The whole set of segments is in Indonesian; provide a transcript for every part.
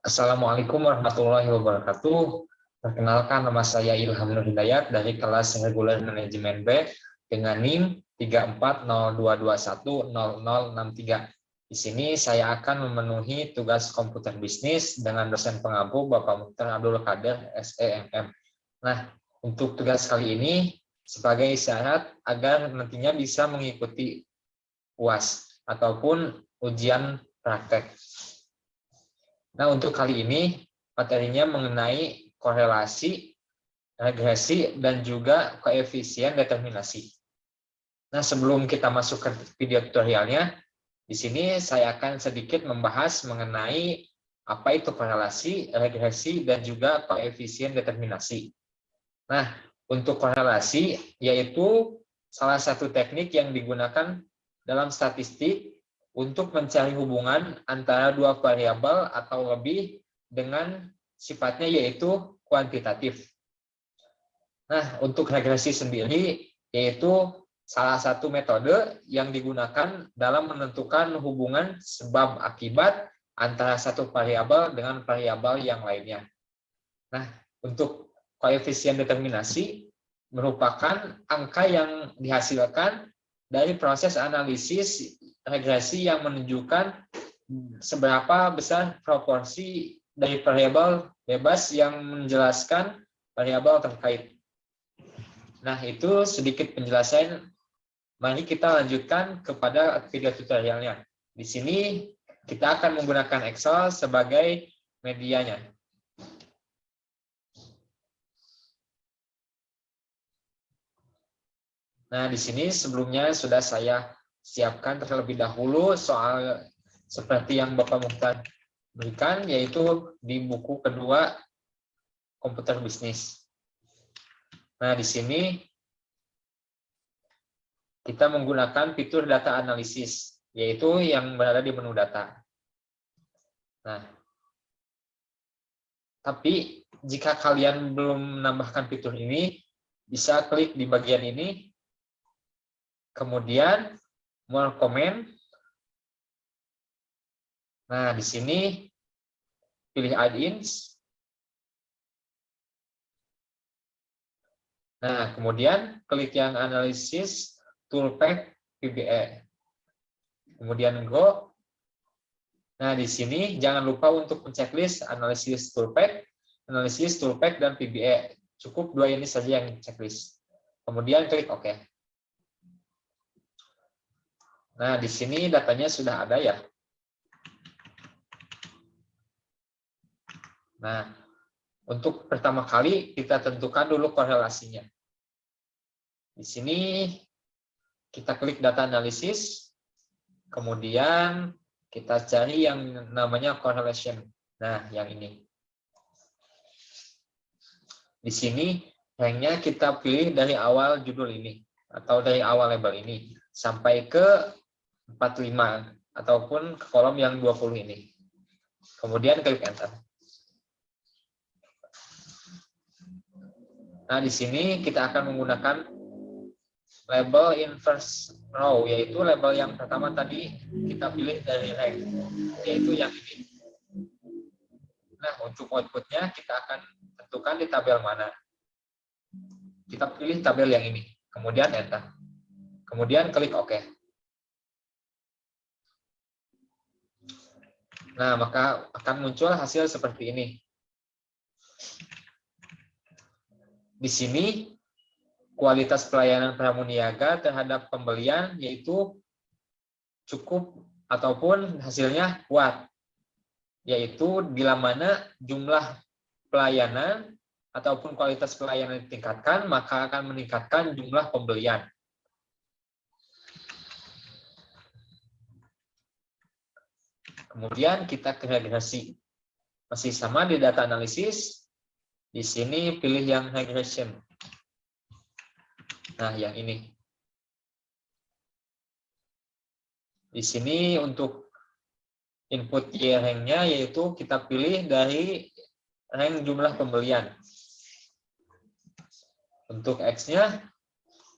Assalamualaikum warahmatullahi wabarakatuh. Perkenalkan, nama saya Ilham Nur Hidayat dari kelas Reguler Manajemen B dengan NIM 3402210063. Di sini saya akan memenuhi tugas komputer bisnis dengan dosen pengampu Bapak Mukhtar Abdul Qadir SEMM. Nah, untuk tugas kali ini sebagai syarat agar nantinya bisa mengikuti UAS ataupun ujian praktek. Nah, untuk kali ini materinya mengenai korelasi, regresi, dan juga koefisien determinasi. Nah, sebelum kita masuk ke video tutorialnya, di sini saya akan sedikit membahas mengenai apa itu korelasi, regresi, dan juga koefisien determinasi. Nah, untuk korelasi yaitu salah satu teknik yang digunakan dalam statistik untuk mencari hubungan antara dua variabel atau lebih dengan sifatnya yaitu kuantitatif. Nah, untuk regresi sendiri yaitu salah satu metode yang digunakan dalam menentukan hubungan sebab akibat antara satu variabel dengan variabel yang lainnya. Nah, untuk koefisien determinasi merupakan angka yang dihasilkan dari proses analisis regresi yang menunjukkan seberapa besar proporsi dari variabel bebas yang menjelaskan variabel terkait. Nah, itu sedikit penjelasan. Mari kita lanjutkan kepada video tutorialnya. Di sini kita akan menggunakan Excel sebagai medianya. Nah, di sini sebelumnya sudah saya siapkan terlebih dahulu soal seperti yang Bapak Mukhtar berikan, yaitu di buku kedua komputer bisnis. Nah, di sini kita menggunakan fitur data analisis, yaitu yang berada di menu data. Nah, tapi jika kalian belum menambahkan fitur ini, bisa klik di bagian ini, kemudian more comment. Nah, di sini pilih add-ins. Nah, kemudian klik yang analisis toolpack PBE. Kemudian go. Nah, di sini jangan lupa untuk checklist analisis toolpack, dan PBE. Cukup dua ini saja yang checklist. Kemudian klik OK. Nah, di sini datanya sudah ada ya. Nah, untuk pertama kali kita tentukan dulu korelasinya. Di sini kita klik data analisis, kemudian kita cari yang namanya correlation. Nah, yang ini. Di sini ranknya kita pilih dari awal judul ini atau dari awal label ini sampai ke 45 ataupun ke kolom yang 20 ini. Kemudian klik enter. Nah, di sini kita akan menggunakan label inverse row, yaitu label yang pertama tadi kita pilih dari rank, yaitu yang ini. Nah, untuk outputnya kita akan tentukan di tabel mana. Kita pilih tabel yang ini, kemudian enter. Kemudian klik OK. Nah, maka akan muncul hasil seperti ini. Di sini kualitas pelayanan pramuniaga terhadap pembelian yaitu cukup ataupun hasilnya kuat, yaitu bila mana jumlah pelayanan ataupun kualitas pelayanan ditingkatkan, maka akan meningkatkan jumlah pembelian. Kemudian kita ke regresi. Masih sama di data analisis. Di sini pilih yang regression. Nah, yang ini. Di sini untuk input Y rank-nya yaitu kita pilih dari rank jumlah pembelian. Untuk X-nya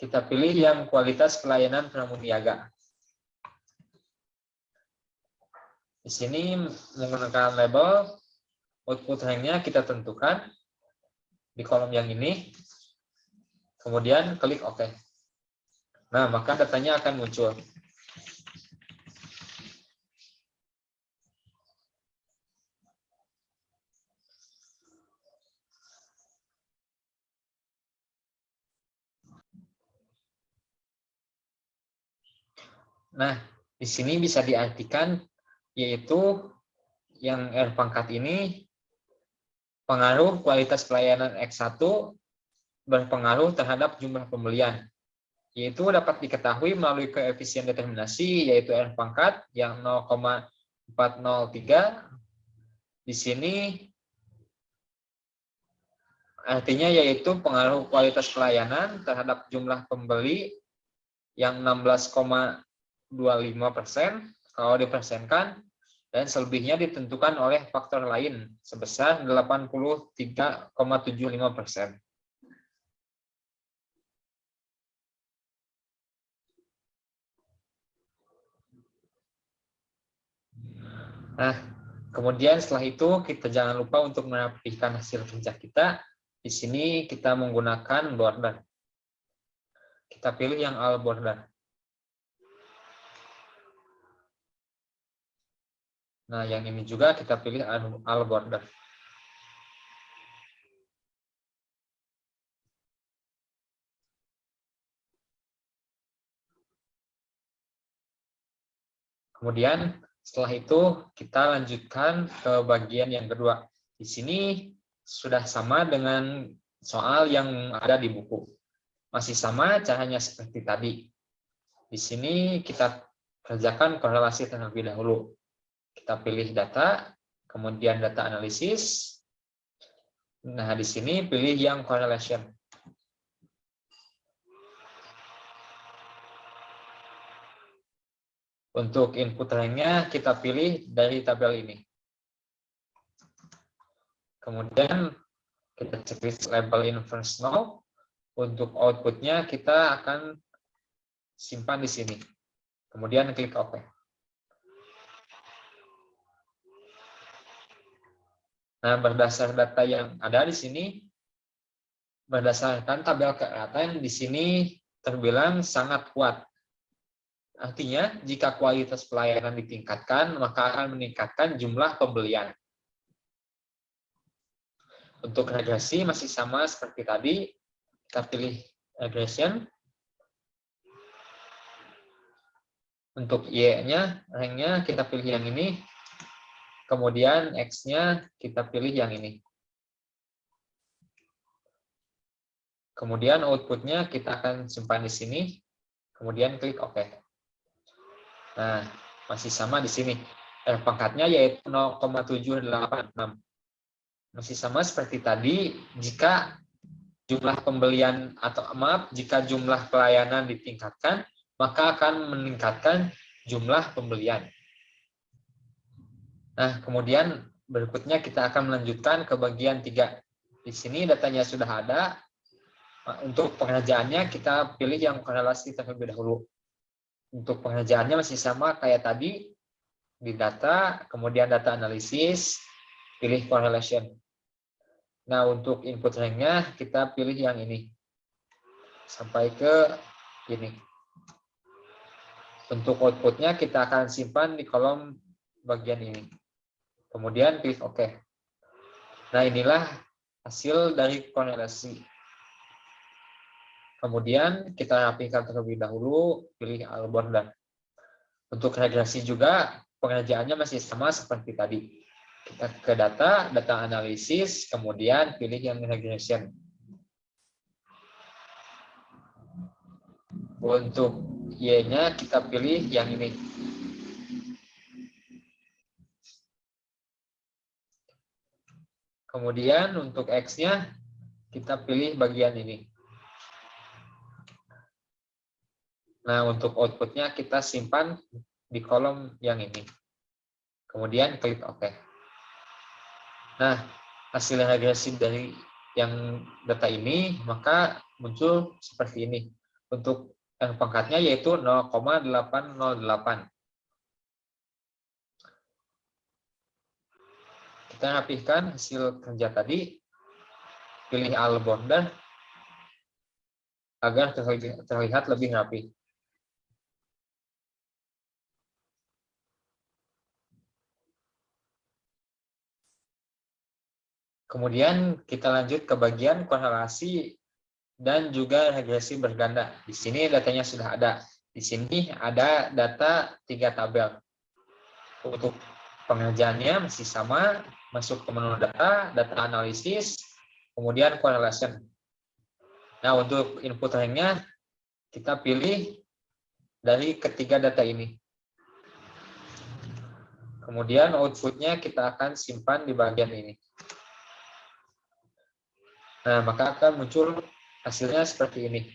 kita pilih yang kualitas pelayanan pramuniaga. Di sini menggunakan label output ranknya kita tentukan di kolom yang ini, kemudian klik OK. Nah, maka datanya akan muncul. Nah, di sini bisa diartikan yaitu yang R pangkat ini pengaruh kualitas pelayanan X1 berpengaruh terhadap jumlah pembelian, yaitu dapat diketahui melalui koefisien determinasi yaitu R pangkat yang 0,403. Di sini artinya yaitu pengaruh kualitas pelayanan terhadap jumlah pembeli yang 16,25% kalau dipersenkan, dan selebihnya ditentukan oleh faktor lain sebesar 83,75%. Nah, kemudian setelah itu kita jangan lupa untuk merapikan hasil kerja kita. Di sini kita menggunakan border. Kita pilih yang all border. Nah, yang ini juga kita pilih all border. Kemudian setelah itu kita lanjutkan ke bagian yang kedua. Di sini sudah sama dengan soal yang ada di buku. Masih sama caranya seperti tadi. Di sini kita kerjakan korelasi terlebih dahulu. Kita pilih data, kemudian data analisis. Nah, di sini pilih yang correlation. Untuk input ranknya kita pilih dari tabel ini. Kemudian kita checklist label inverse null. Untuk outputnya kita akan simpan di sini. Kemudian klik OK. Nah, berdasar data yang ada di sini, berdasarkan tabel keratan di sini terbilang sangat kuat. Artinya, jika kualitas pelayanan ditingkatkan, maka akan meningkatkan jumlah pembelian. Untuk regresi masih sama seperti tadi, kita pilih regression. Untuk Y-nya, ranknya kita pilih yang ini. Kemudian X-nya kita pilih yang ini. Kemudian outputnya kita akan simpan di sini. Kemudian klik OK. Nah, masih sama di sini. R pangkatnya yaitu 0,786. Masih sama seperti tadi, jika jumlah pembelian jika jumlah pelayanan ditingkatkan, maka akan meningkatkan jumlah pembelian. Nah, kemudian berikutnya kita akan melanjutkan ke bagian 3. Di sini datanya sudah ada. Untuk pengerjaannya kita pilih yang korelasi terlebih dahulu. Untuk pengerjaannya masih sama kayak tadi, di data, kemudian data analisis, pilih correlation. Nah, untuk input ranknya kita pilih yang ini. Sampai ke ini. Untuk outputnya kita akan simpan di kolom bagian ini. Kemudian klik OK. Nah, inilah hasil dari korelasi. Kemudian kita rapikan terlebih dahulu, pilih all border. Untuk regresi juga pengerjaannya masih sama seperti tadi. Kita ke data, data analisis, kemudian pilih yang regression. Untuk Y-nya kita pilih yang ini. Kemudian untuk X-nya kita pilih bagian ini. Nah, untuk outputnya kita simpan di kolom yang ini. Kemudian klik OK. Nah, hasil regresi dari yang data ini, maka muncul seperti ini. Untuk yang pangkatnya yaitu 0,808. Kita rapihkan hasil kerja tadi, pilih all border agar terlihat lebih rapi. Kemudian kita lanjut ke bagian korelasi dan juga regresi berganda. Di sini datanya sudah ada. Di sini ada data 3 tabel. Untuk pengerjaannya masih sama, masuk ke menu data, data analisis, kemudian correlation. Nah, untuk input ranknya kita pilih dari ketiga data ini. Kemudian outputnya kita akan simpan di bagian ini. Nah, maka akan muncul hasilnya seperti ini.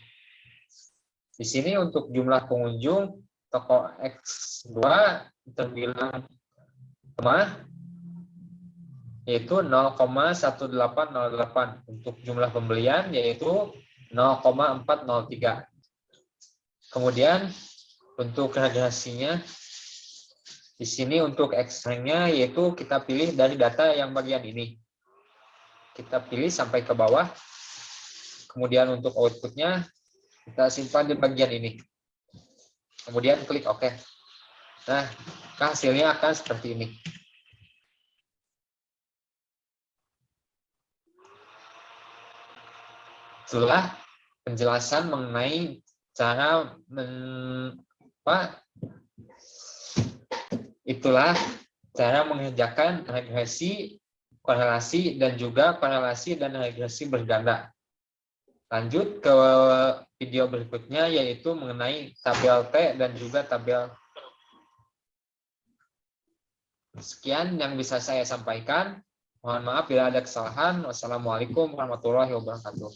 Di sini untuk jumlah pengunjung toko X2 terbilang lemah, yaitu 0,1808. Untuk jumlah pembelian yaitu 0,403. Kemudian untuk regresinya di sini untuk X-nya yaitu kita pilih dari data yang bagian ini. Kita pilih sampai ke bawah. Kemudian untuk outputnya kita simpan di bagian ini. Kemudian klik OK. Nah, hasilnya akan seperti ini. Itulah penjelasan mengenai cara mengerjakan regresi, korelasi, dan juga korelasi dan regresi berganda. Lanjut ke video berikutnya, yaitu mengenai tabel T dan juga tabel. Sekian yang bisa saya sampaikan. Mohon maaf bila ada kesalahan. Wassalamualaikum warahmatullahi wabarakatuh.